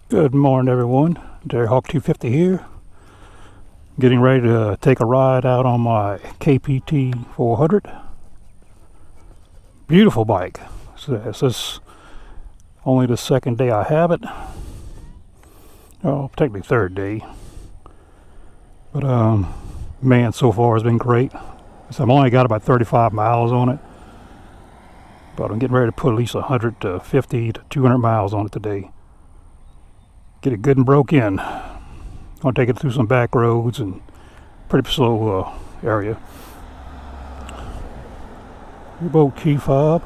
Good morning, everyone. Hawk 250 here. Getting ready to take a ride out on my KPT 400. Beautiful bike. So this is only the second day I have it. Oh, technically third day. But man, so far it's been great. So I've only got about 35 miles on it. But I'm getting ready to put at least 150 to 200 miles on it today. Get it good and broke in. I'll take it through some back roads and pretty slow area. U-boat key fob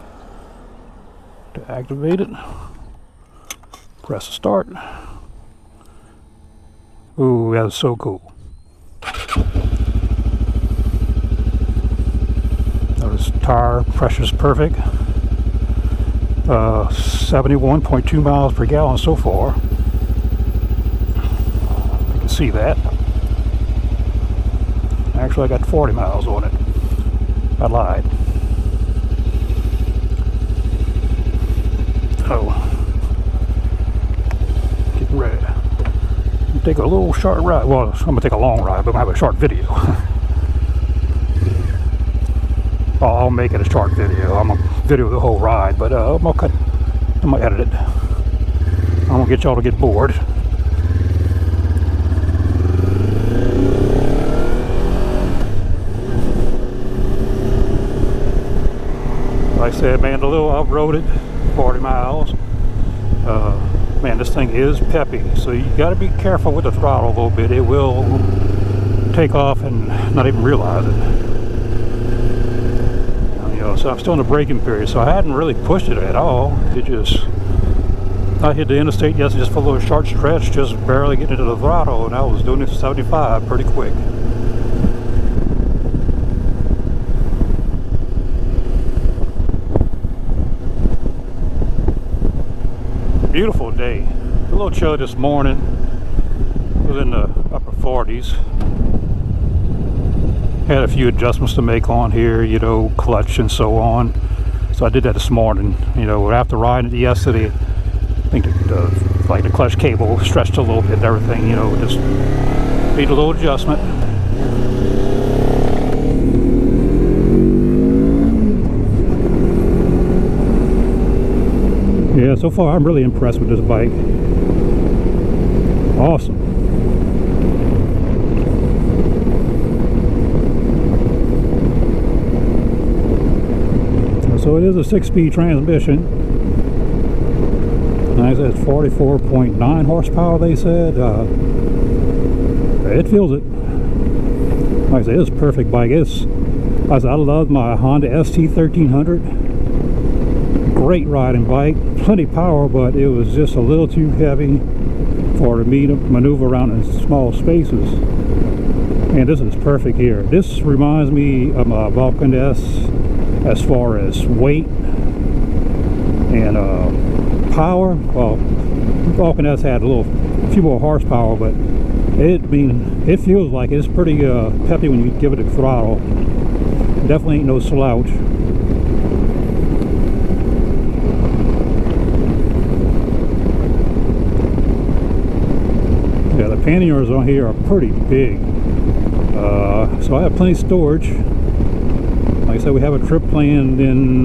to activate it. Press start. Ooh, that is so cool. Notice tire pressure's perfect. 71.2 miles per gallon so far. See that. Actually, I got 40 miles on it. I lied. Oh, getting ready. Take a little short ride. Well, I'm gonna take a long ride, but I'm gonna have a short video. I'll make it a short video. I'm gonna video the whole ride, but I'm gonna edit it. I'm gonna get y'all to get bored. Like I said, man, a little off-roaded, 40 miles. Man, this thing is peppy, so you got to be careful with the throttle a little bit. It will take off and not even realize it. You know, so I'm still in the braking period, so I hadn't really pushed it at all. I hit the interstate yesterday just for a little short stretch, just barely getting into the throttle, and I was doing it 75 pretty quick. Beautiful day. A little chilly this morning. It was in the upper 40s. Had a few adjustments to make on here, you know, clutch and so on. So I did that this morning. You know, after riding it yesterday, I think like the clutch cable stretched a little bit and everything, you know, just made a little adjustment. Yeah, so far I'm really impressed with this bike. Awesome. So it is a 6-speed transmission. Nice, that's 44.9 horsepower, they said. It feels it. Like I said, it's a perfect bike. I love my Honda ST1300. Great riding bike, plenty of power, but it was just a little too heavy for me to maneuver around in small spaces. And this is perfect here. This reminds me of my Vulcan S as far as weight and power. Well, Vulcan S had a few more horsepower, but it feels like it's pretty peppy when you give it a throttle. Definitely ain't no slouch. Yeah, the panniers on here are pretty big, so I have plenty of storage. Like I said, we have a trip planned in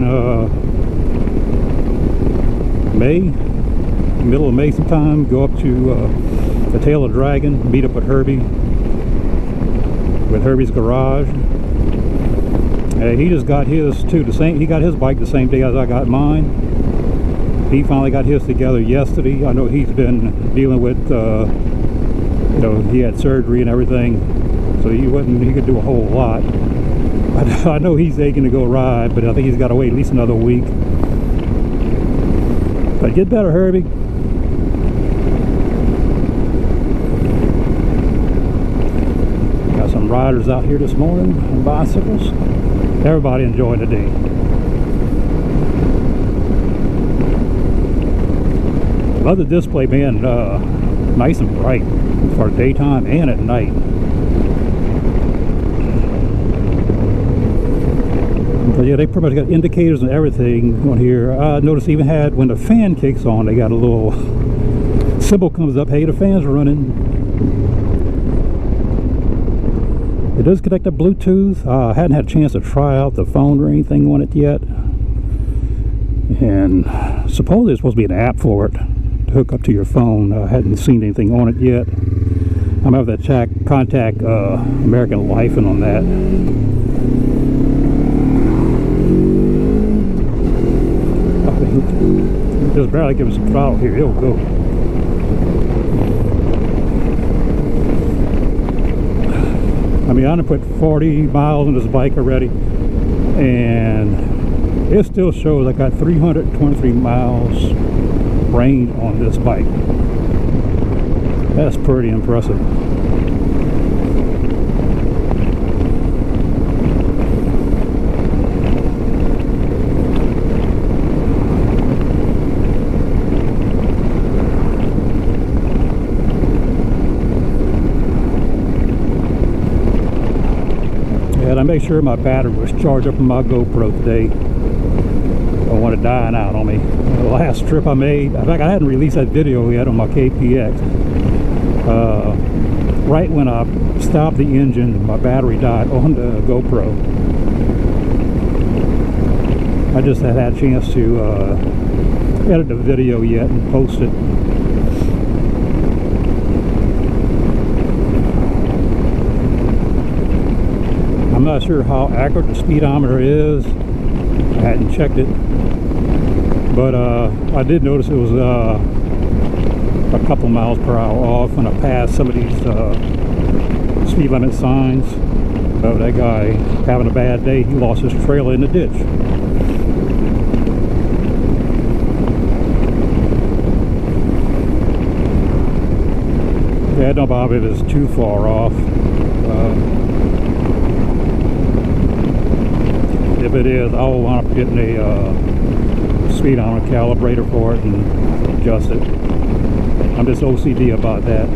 May, middle of May sometime. Go up to the Tail of Dragon, meet up with Herbie, with Herbie's garage. He just got his too. He got his bike the same day as I got mine. He finally got his together yesterday. I know he's been dealing with. You know, he had surgery and everything, so he could do a whole lot. I know he's aching to go ride, but I think he's got to wait at least another week. But get better, Herbie. Got some riders out here this morning on bicycles. Everybody enjoying the day. Love the display being nice and bright for daytime and at night. But yeah, they pretty much got indicators and everything on here. I noticed even had, when the fan kicks on, they got a little symbol comes up, hey, the fan's running. It does connect to Bluetooth. I hadn't had a chance to try out the phone or anything on it yet. And supposedly there's supposed to be an app for it to hook up to your phone. I hadn't seen anything on it yet. I'm going to have to contact American Lifan on that. Just barely give us a throttle here. It'll go. I mean, I done put 40 miles on this bike already, and it still shows I got 323 miles range on this bike. That's pretty impressive. And I made sure my battery was charged up in my GoPro today. I don't want it dying out on me. The last trip I made, in fact I hadn't released that video yet on my KPX. Right when I stopped the engine, my battery died on the GoPro. I just had a chance to edit the video yet and post it. I'm not sure how accurate the speedometer is. I hadn't checked it, but I did notice it was a couple miles per hour off when I passed some of these speed limit signs. So that guy having a bad day, he lost his trailer in the ditch. Yeah, don't bother if it's too far off. If it is, I'll wind up getting a speedometer calibrator for it and adjust it. I'm just OCD about that.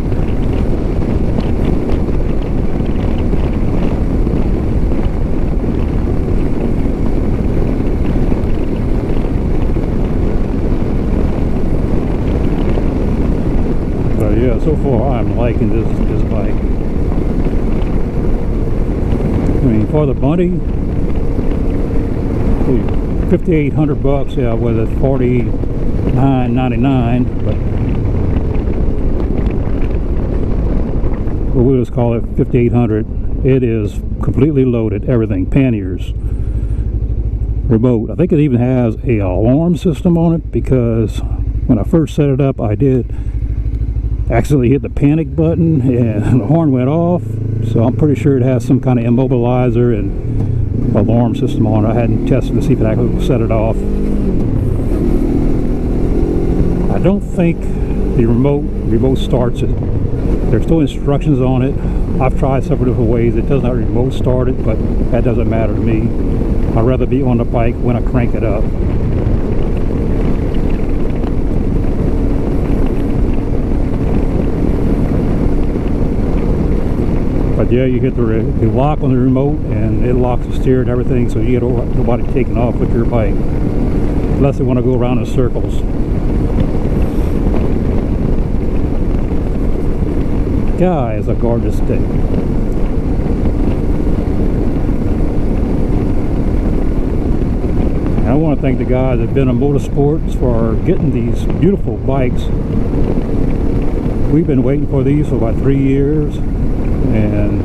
But yeah, so far I'm liking this bike. I mean, for the money, $5,800, yeah, with it $49.99, but we'll just call it $5,800. It is completely loaded, everything, panniers, remote. I think it even has a alarm system on it, because when I first set it up, I did accidentally hit the panic button and the horn went off. So I'm pretty sure it has some kind of immobilizer and alarm system on it. I hadn't tested to see if it actually set it off. I don't think the remote starts it. There's still instructions on it. I've tried several different ways. It does not remote start it, but that doesn't matter to me. I'd rather be on the bike when I crank it up. But yeah, you hit the lock on the remote and it locks the steer and everything, so you get nobody taking off with your bike unless they want to go around in circles. Guys, a gorgeous day. I want to thank the guys at Venom Motorsports for getting these beautiful bikes. We've been waiting for these for about 3 years, and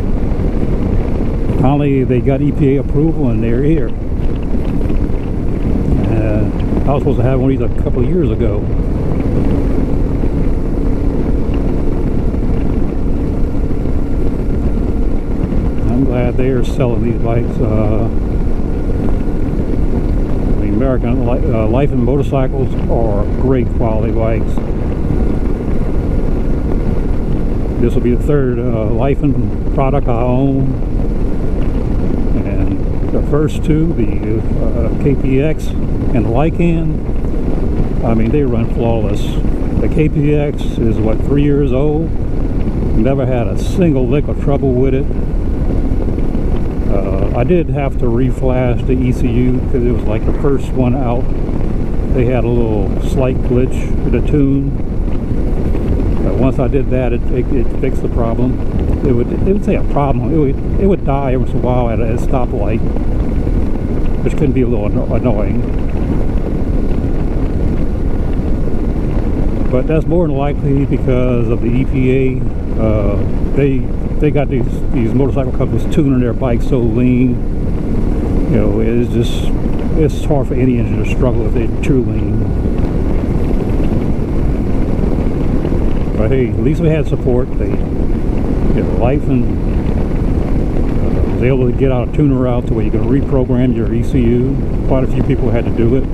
finally they got EPA approval and they're here. I was supposed to have one of these a couple of years ago. I'm glad they are selling these bikes. The American Lifan motorcycles are great quality bikes. This will be the third Lifan product I own, and the first two, the KPX and the Lycan, I mean, they run flawless. The KPX is what, 3 years old, never had a single lick of trouble with it. I did have to reflash the ECU because it was like the first one out. They had a little slight glitch with the tune. once I did that, it fixed the problem. It would say a problem. It would die every once in a while at a stoplight, which can be a little annoying. But that's more than likely because of the EPA. They got these motorcycle companies tuning their bikes so lean. You know, it's hard for any engine to struggle if they're too lean. But hey, at least we had support. Lifan was able to get out a tuner route to where you can reprogram your ECU. Quite a few people had to do it.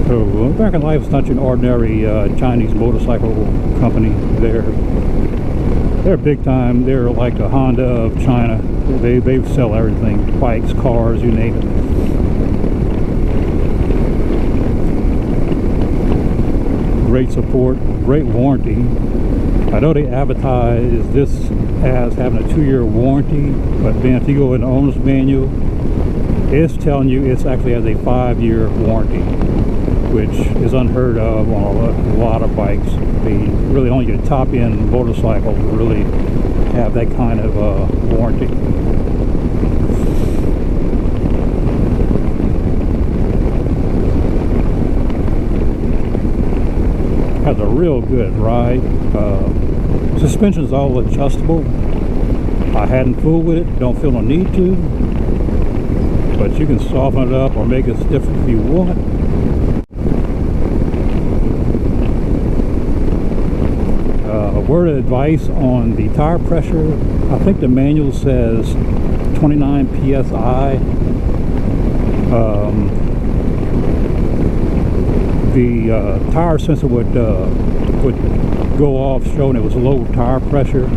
So American Life is not an ordinary Chinese motorcycle company. They're big time. They're like a Honda of China. They sell everything, bikes, cars, you name it. Great support, great warranty. I know they advertise this as having a 2-year warranty, but then if you go in the owner's manual, it's telling you it's actually has a 5-year warranty, which is unheard of on a lot of bikes. Really only your top-end motorcycles really have that kind of warranty. Has a real good ride. Suspension's all adjustable. I hadn't fooled with it, don't feel no need to, but you can soften it up or make it stiff if you want. A word of advice on the tire pressure. I think the manual says 29 psi. The tire sensor would go off showing it was low tire pressure,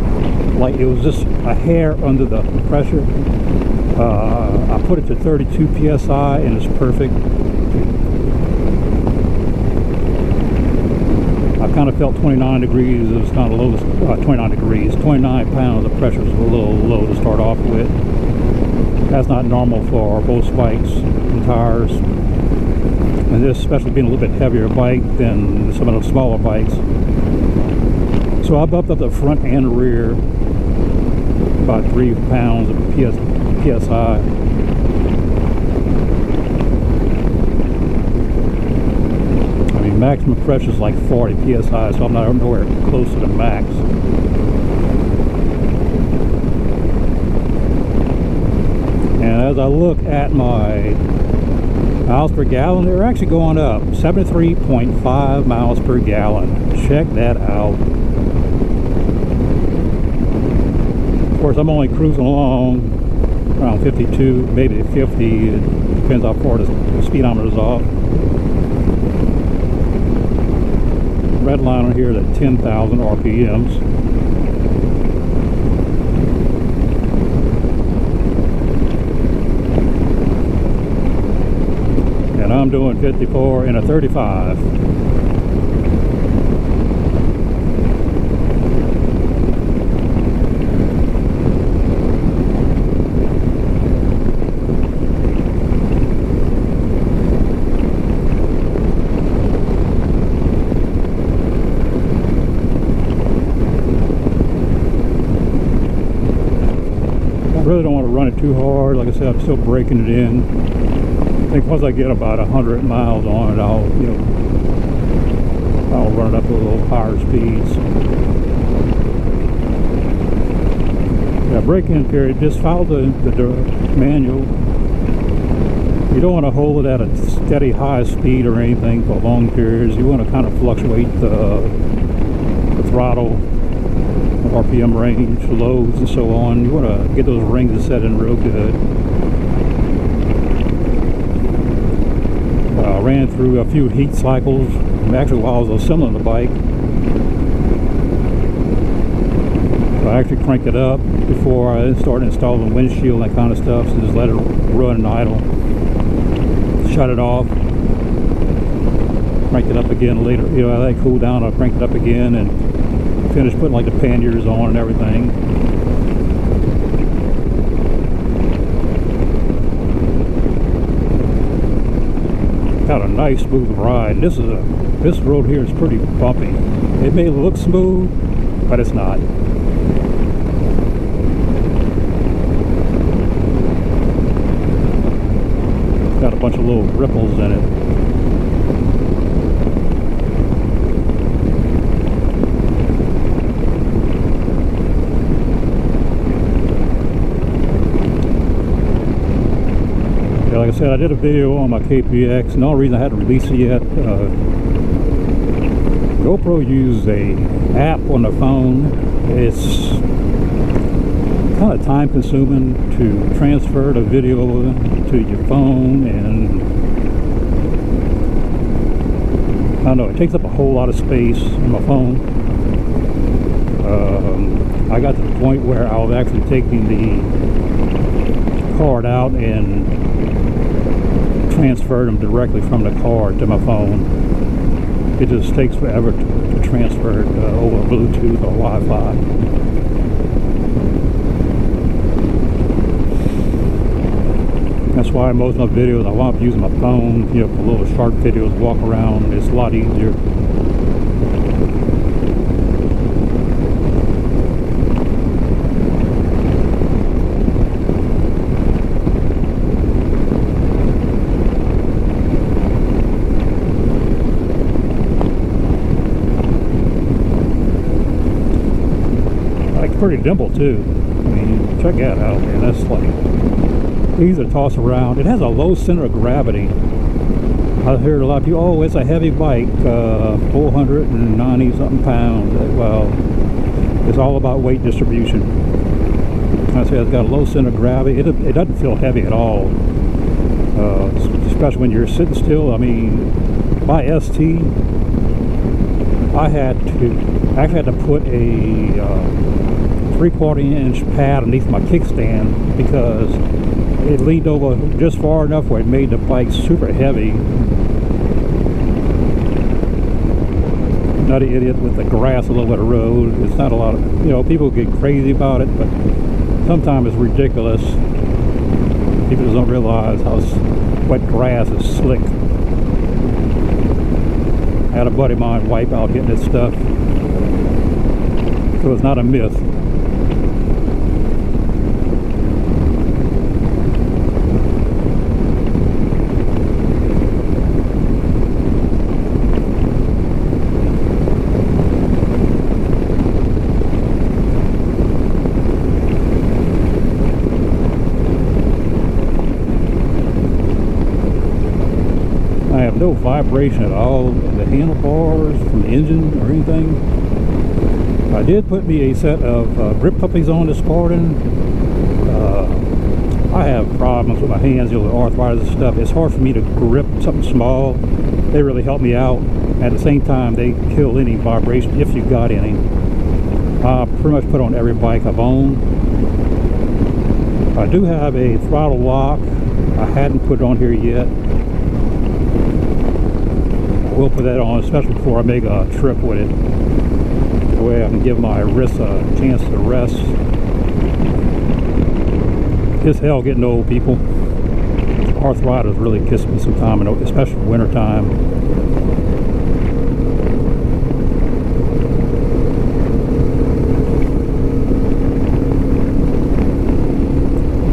like it was just a hair under the pressure. I put it to 32 psi and it's perfect. I kind of felt 29 degrees. It was kind of low, 29 degrees, 29 pounds. The pressure was a little low to start off with. That's not normal for both bikes and tires. And this, especially being a little bit heavier bike than some of the smaller bikes. So I bumped up the front and rear about 3 pounds of PSI. I mean, maximum pressure is like 40 PSI, so I'm not nowhere close to the max. And as I look at my miles per gallon, they're actually going up 73.5 miles per gallon. Check that out. Of course, I'm only cruising along around 52, maybe 50. It depends how far the speedometer is off. Red line on here is at 10,000 RPMs. And I'm doing 54 in a 35. I really don't want to run it too hard. Like I said, I'm still breaking it in. I think once I get about 100 miles on it, I'll run it up to a little higher speeds. Yeah, break-in period, just follow the manual. You don't want to hold it at a steady high speed or anything for long periods. You want to kind of fluctuate the throttle, RPM range, loads, and so on. You want to get those rings set in real good. Ran through a few heat cycles actually while I was assembling the bike. So I actually cranked it up before I started installing the windshield and that kind of stuff, so just let it run and idle. Shut it off, cranked it up again later. I let it cool down, I cranked it up again and finished putting like the panniers on and everything. Got a nice smooth ride. This road here is pretty bumpy. It may look smooth, but it's not. Got a bunch of little ripples in it. Like I said, I did a video on my KPX, and the only reason I hadn't released it yet, GoPro uses a app on the phone. It's kind of time consuming to transfer the video to your phone, and I don't know, it takes up a whole lot of space on my phone. I got to the point where I was actually taking the card out and transfer them directly from the card to my phone. It just takes forever to transfer it over Bluetooth or Wi-Fi. That's why most of my videos I wind up using my phone, you know, for little short videos, walk around. It's a lot easier. Pretty dimple too. I mean, check that out, man. That's like easy to toss around. It has a low center of gravity. I heard a lot of people, oh, it's a heavy bike, 490 something pounds. Well, it's all about weight distribution. I say it's got a low center of gravity. It doesn't feel heavy at all, especially when you're sitting still. I mean, my ST, I actually had to put a 3/4 inch pad underneath my kickstand because it leaned over just far enough where it made the bike super heavy. Nutty idiot with the grass all over the road. It's not a lot of, you know, people get crazy about it, but sometimes it's ridiculous. People don't realize how wet grass is slick. I had a buddy of mine wipe out hitting this stuff, so it's not a myth. No vibration at all of the handlebars from the engine or anything. I did put me a set of grip puppies on this morning. I have problems with my hands, you know, with arthritis and stuff. It's hard for me to grip something small. They really help me out. At the same time, they kill any vibration if you got any. I pretty much put on every bike I've owned. I do have a throttle lock. I hadn't put it on here yet. We'll put that on, especially before I make a trip with it. That way I can give my wrists a chance to rest. It's hell getting old, people. Arthritis really gets me sometime, especially winter time.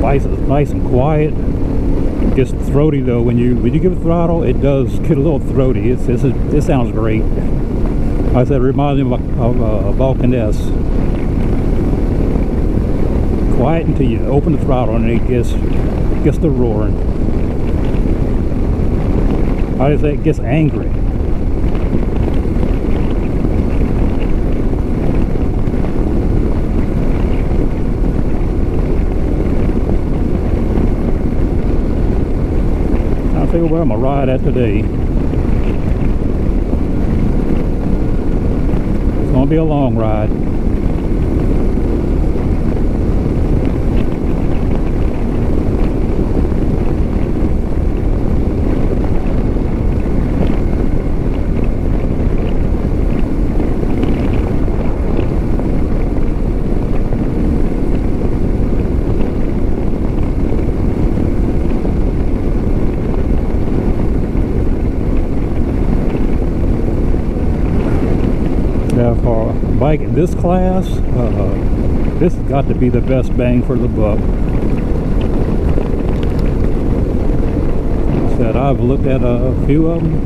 Bike is nice and quiet. It gets throaty though when you give it throttle. It does get a little throaty. It sounds great. Like I said, it reminds me of a Vulcan S. Quiet until you open the throttle and it gets the roaring. I just say it gets angry. See where I'm gonna ride at today. It's gonna be a long ride. bike in this class, this has got to be the best bang for the buck. Like I said, I've looked at a few of them.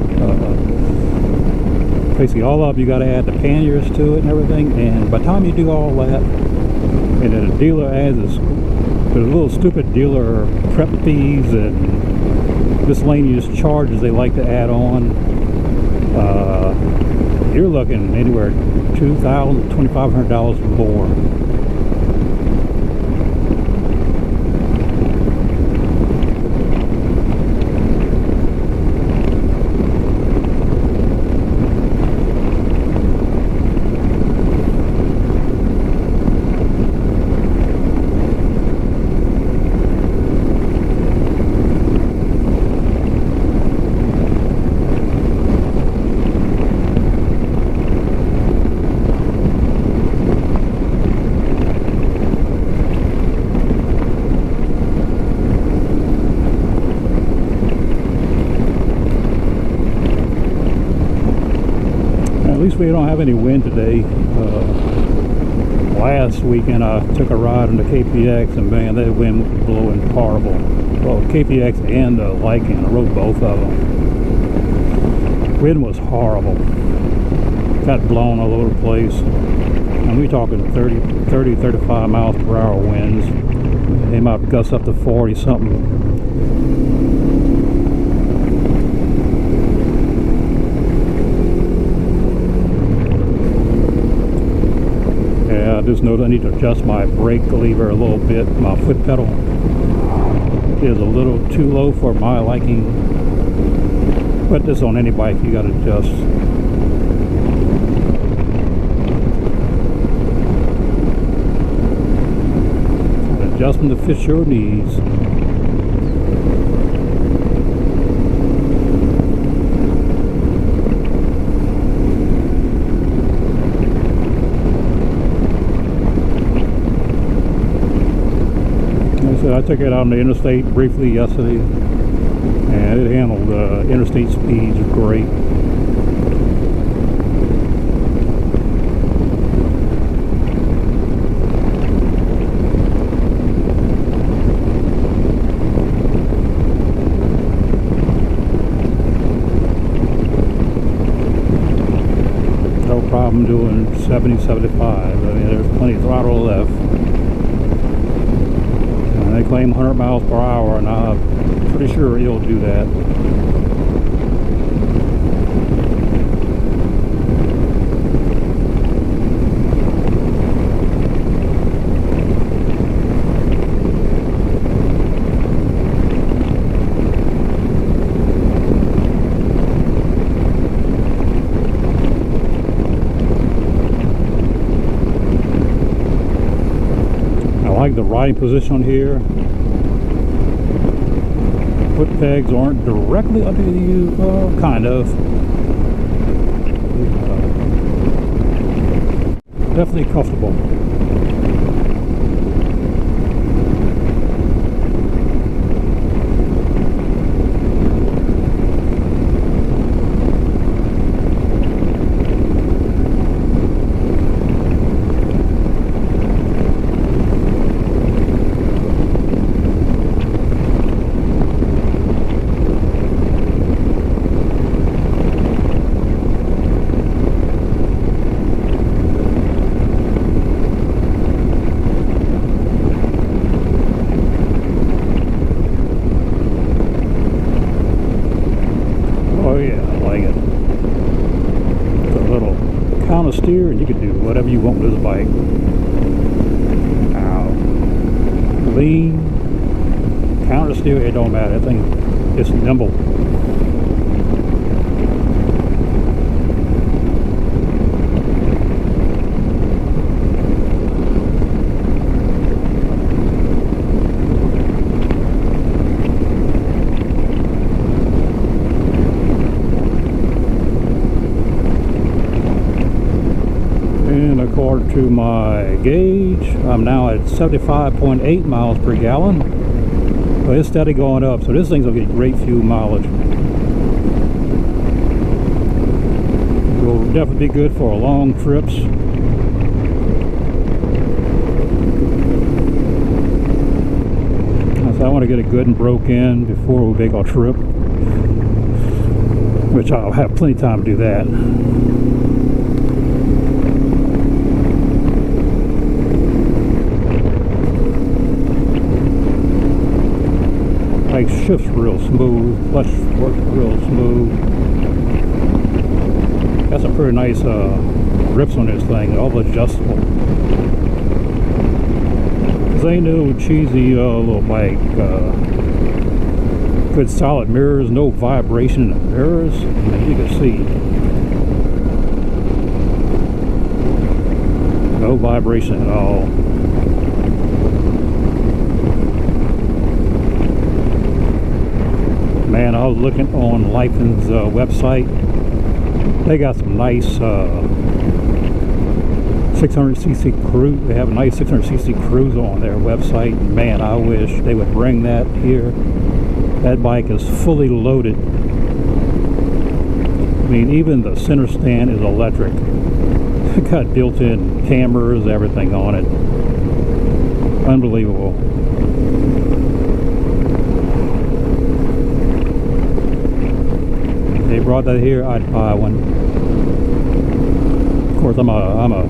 Basically all of them, you got to add the panniers to it and everything, and by the time you do all that, and then the dealer adds this, the little stupid dealer prep fees and miscellaneous charges they like to add on, you're looking anywhere $2,000 to $2,500 more. At least we don't have any wind today. Last weekend I took a ride on the KPX and man, that wind was blowing horrible. Well, KPX and the Lycan, I rode both of them. Wind was horrible. Got blown all over the place. And we talking 30, 35 miles per hour winds. They might gust up to 40 something. I just noticed I need to adjust my brake lever a little bit. My foot pedal is a little too low for my liking. But this on any bike, you got to adjust. An adjustment that fits your needs. I took it out on the interstate briefly yesterday, and it handled interstate speeds great. No problem doing 70, 75. I mean, there's plenty of throttle left. They claim 100 miles per hour, and I'm pretty sure it'll do that. I like the riding position here. Foot pegs aren't directly under you, kind of. Definitely comfortable. Steer, and you can do whatever you want with this bike. Now, lean, counter steer, it don't matter. That thing is nimble. According to my gauge, I'm now at 75.8 miles per gallon. But it's steady going up, so this thing's gonna get great fuel mileage. It will definitely be good for long trips. I want to get it good and broke in before we make our trip, which I'll have plenty of time to do that. Like, shifts real smooth, clutch works real smooth. Got some pretty nice grips on this thing, all adjustable. This ain't no cheesy little bike. Good solid mirrors, no vibration in the mirrors. I mean, you can see. No vibration at all. Man, I was looking on Lifan's website. They got some nice 600cc cruise. They have a nice 600cc cruise on their website. Man, I wish they would bring that here. That bike is fully loaded. I mean, even the center stand is electric. It got built-in cameras, everything on it. Unbelievable. If they brought that here, I'd buy one. Of course, I'm a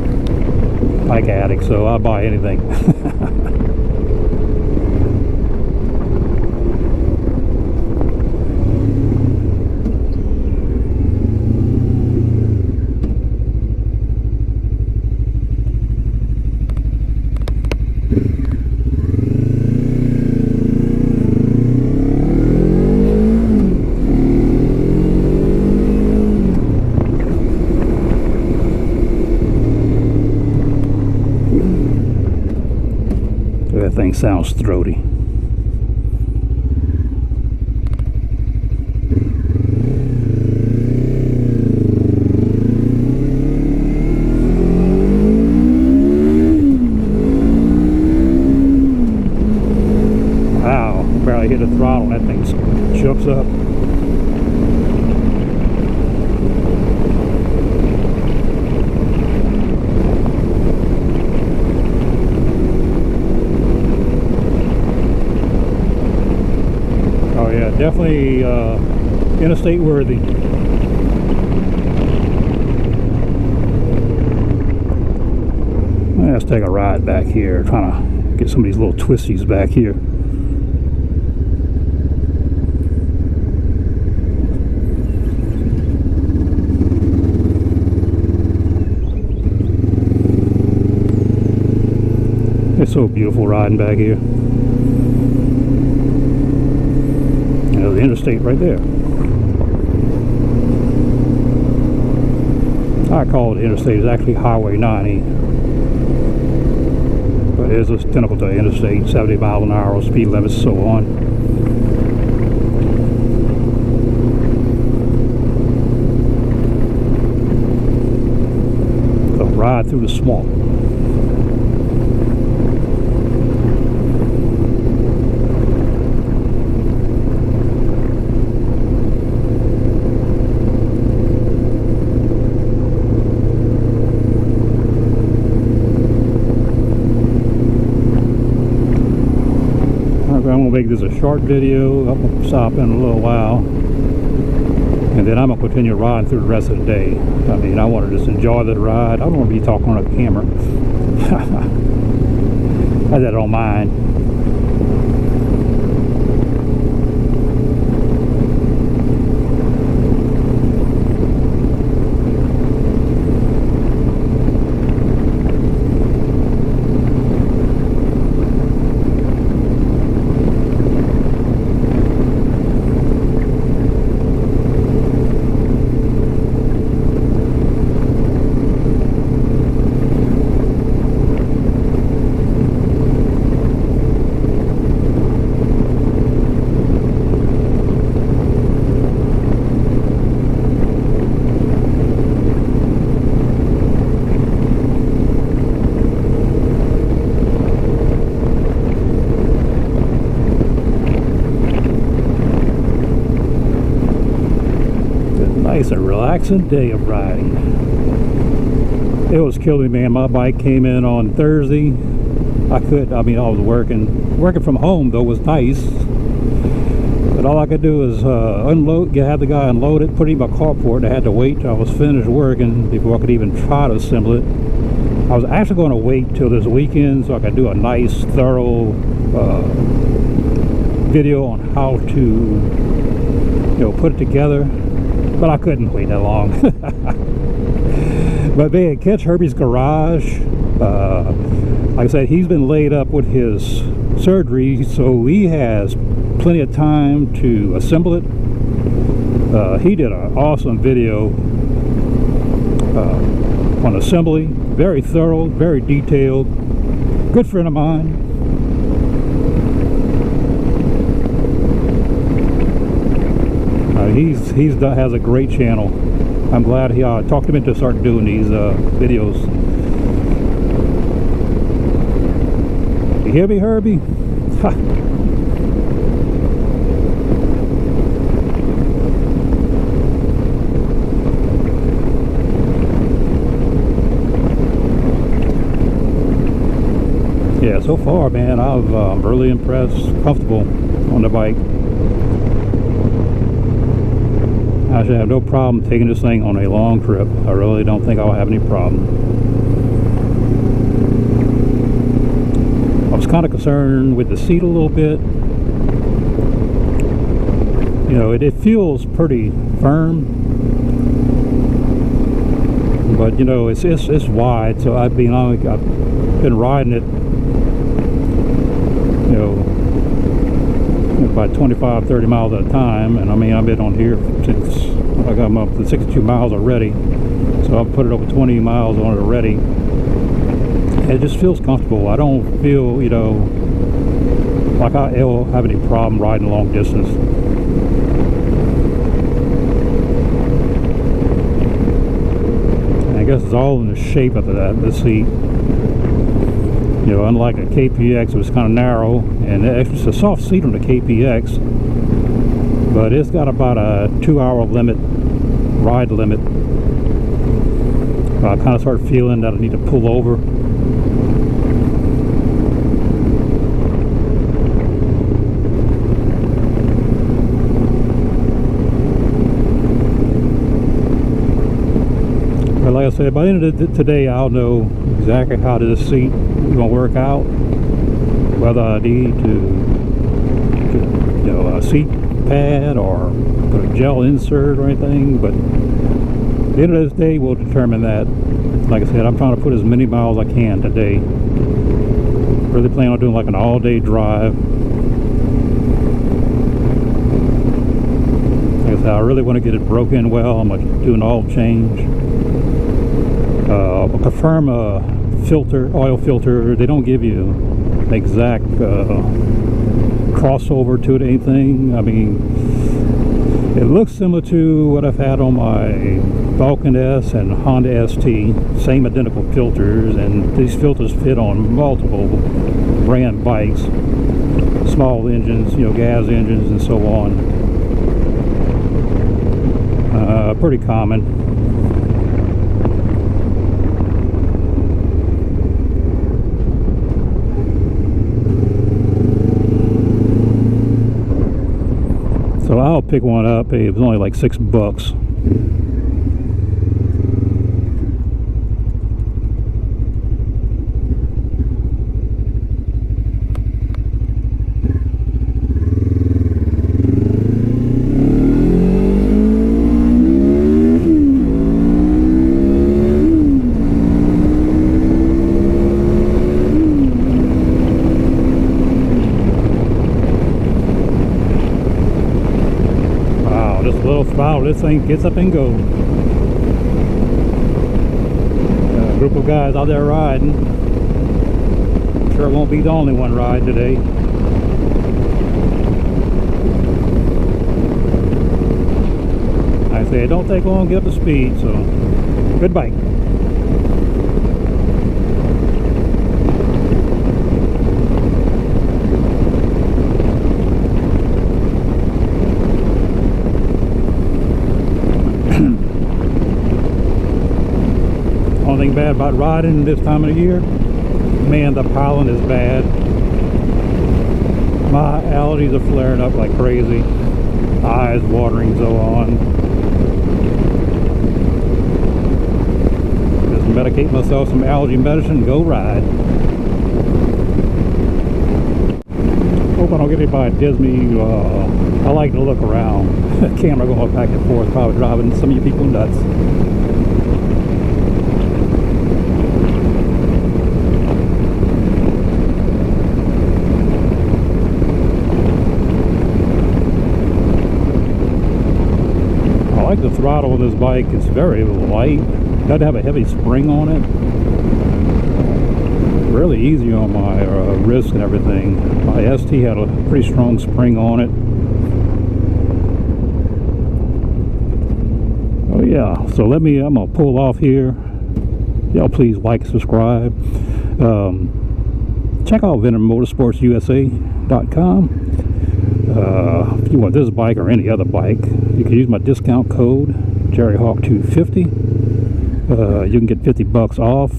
bike addict, so I'll buy anything. That thing sounds throaty. Wow, barely hit the throttle, that thing jumps up. Oh yeah, definitely interstate worthy. Let's take a ride back here, trying to get some of these little twisties back here. It's so beautiful riding back here. The interstate right there. I call it interstate. It's actually Highway 90, but it is identical to interstate, 70 miles an hour, speed limits, so on. So ride through the swamp. I'm going to make this a short video. I'm going to stop in a little while, and then I'm going to continue riding through the rest of the day. I mean, I want to just enjoy the ride. I don't want to be talking on a camera. I don't mind. Nice and relaxing day of riding. It was killing me, man. My bike came in on Thursday. I could. I mean, I was working from home though was nice. But all I could do is unload, have the guy unload it, put it in my carport. I had to wait till I was finished working before I could even try to assemble it. I was actually going to wait till this weekend so I could do a nice, thorough video on how to, you know, put it together. But I couldn't wait that long. But man, catch Herbie's garage. Like I said, he's been laid up with his surgery, so he has plenty of time to assemble it. He did an awesome video on assembly, very thorough, very detailed. Good friend of mine. He has a great channel. I'm glad he talked him into starting doing these videos. You hear me, Herbie? Ha. Yeah, so far, man, I'm really impressed, comfortable on the bike. I should have no problem taking this thing on a long trip. I really don't think I'll have any problem. I was kind of concerned with the seat a little bit. You know, it feels pretty firm, but you know, it's wide. So I've been riding it, you know, about 25-30 miles at a time, and I mean, I've been on here since I got up to 62 miles already, so I've put it over 20 miles on it already. It just feels comfortable. I don't feel, you know, like I'll have any problem riding long distance. I guess it's all in the shape of the seat. You know, unlike a KPX, it was kind of narrow, and it's a soft seat on the KPX, but it's got about a 2-hour limit, ride limit. I kind of started feeling that I need to pull over. But like I said, by the end of today, I'll know exactly how this seat is going to work out, whether I need to you know, a seat pad or put a gel insert or anything. But at the end of this day, we'll determine that. Like I said, I'm trying to put as many miles as I can today. Really plan on doing like an all-day drive. Like I said, I really want to get it broken well. I'm going to do an oil change. I'll confirm a filter, oil filter. They don't give you an exact crossover to it, anything. I mean, it looks similar to what I've had on my Vulcan S and Honda ST, same identical filters, and these filters fit on multiple brand bikes, small engines, you know, gas engines and so on. Pretty common. So I'll pick one up. It was only like $6. Wow, this thing gets up and goes. A group of guys out there riding. Sure won't be the only one riding today. I say it don't take long to get up to speed, so good bike. Only thing bad about riding this time of the year, Man, the pollen is bad. My allergies are flaring up like crazy. Eyes watering, so on. Just medicate myself some allergy medicine and go ride. Hope I don't get anybody that diss me. I like to look around. Camera going back and forth, probably driving some of you people nuts. I like the throttle on this bike. It's very light. Doesn't have a heavy spring on it. Really easy on my wrist and everything. My ST had a pretty strong spring on it. Oh yeah, so I'm gonna pull off here. Y'all please like, subscribe. Check out VenomMotorsportsUSA.com. If you want this bike or any other bike, you can use my discount code JerryHawk250. You can get $50 off.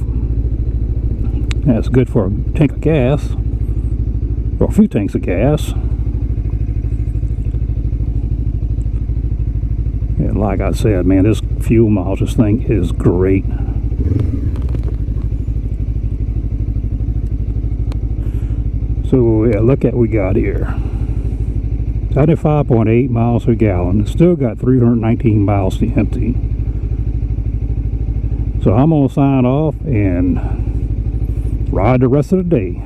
That's good for a tank of gas, or a few tanks of gas. And like I said, man, this fuel mileage, this thing is great. So yeah, look at what we got here. 95.8 miles per gallon. Still got 319 miles to empty. So I'm gonna sign off and ride the rest of the day.